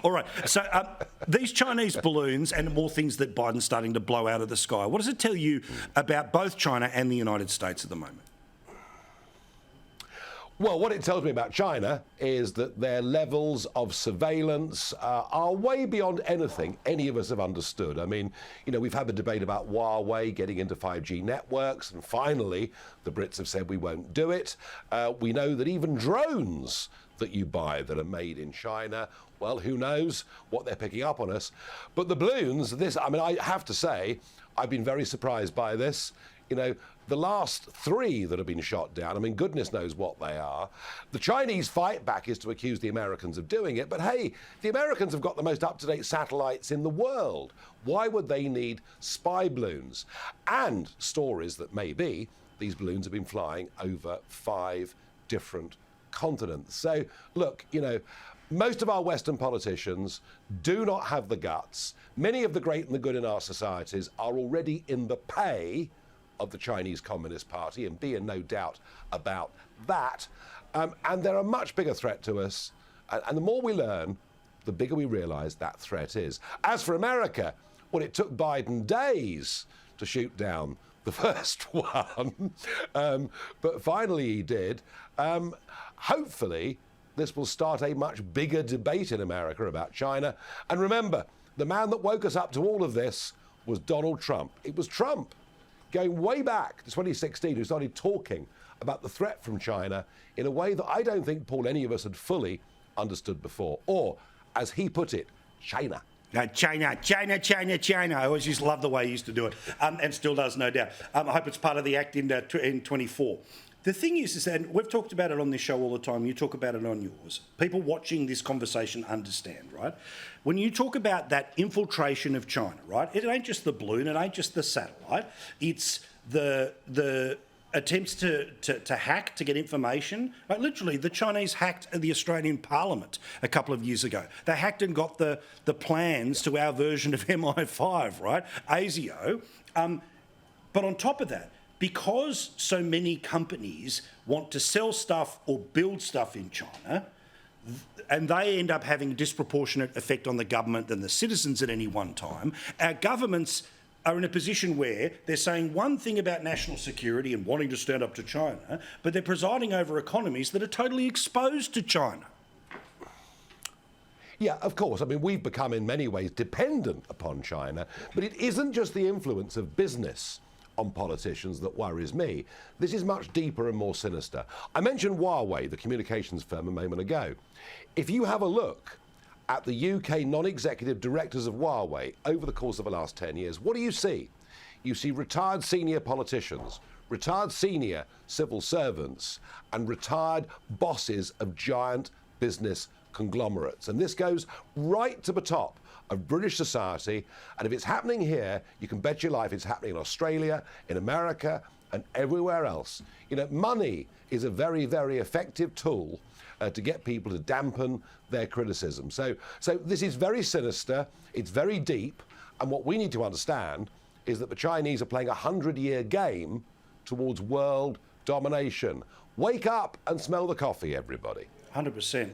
All right. So these Chinese balloons and more things that Biden's starting to blow out of the sky, what does it tell you about both China and the United States at the moment? Well, what it tells me about China is that their levels of surveillance are way beyond anything any of us have understood. I mean, you know, we've had the debate about Huawei getting into 5G networks, and finally the Brits have said we won't do it. We know that even drones that you buy that are made in China, well, who knows what they're picking up on us. But the balloons, I have to say, I've been very surprised by this. You know, the last 3 that have been shot down, I mean, goodness knows what they are. The Chinese fight back is to accuse the Americans of doing it. But hey, the Americans have got the most up-to-date satellites in the world. Why would they need spy balloons? And stories that maybe these balloons have been flying over 5 different continents. So, look, you know, most of our Western politicians do not have the guts. Many of the great and the good in our societies are already in the pay of the Chinese Communist Party, and be in no doubt about that. And they're a much bigger threat to us. And the more we learn, the bigger we realise that threat is. As for America, well, it took Biden days to shoot down the first one. But finally he did. Hopefully, this will start a much bigger debate in America about China. And remember, the man that woke us up to all of this was Donald Trump. It was Trump, going way back to 2016, who started talking about the threat from China in a way that I don't think, Paul, any of us had fully understood before. Or, as he put it, China. China. I always used to love the way he used to do it, and still does, no doubt. I hope it's part of the act in 24. The thing is and we've talked about it on this show all the time, you talk about it on yours. People watching this conversation understand, right? When you talk about that infiltration of China, right, it ain't just the balloon, it ain't just the satellite, it's the attempts to hack, to get information. Like literally, the Chinese hacked the Australian Parliament a couple of years ago. They hacked and got the plans to our version of MI5, right, ASIO. But on top of that, because so many companies want to sell stuff or build stuff in China, and they end up having a disproportionate effect on the government than the citizens at any one time, our governments are in a position where they're saying one thing about national security and wanting to stand up to China, but they're presiding over economies that are totally exposed to China. Yeah, of course. I mean, we've become in many ways dependent upon China, but it isn't just the influence of business on politicians that worries me. This is much deeper and more sinister. I mentioned Huawei, the communications firm, a moment ago. If you have a look at the UK non-executive directors of Huawei over the course of the last 10 years, what do you see? You see retired senior politicians, retired senior civil servants, and retired bosses of giant business conglomerates. And this goes right to the top of British society, and if it's happening here, you can bet your life it's happening in Australia, in America, and everywhere else. You know, money is a very, very effective tool to get people to dampen their criticism. So this is very sinister, it's very deep, and what we need to understand is that the Chinese are playing a 100-year game towards world domination. Wake up and smell the coffee, everybody. 100%.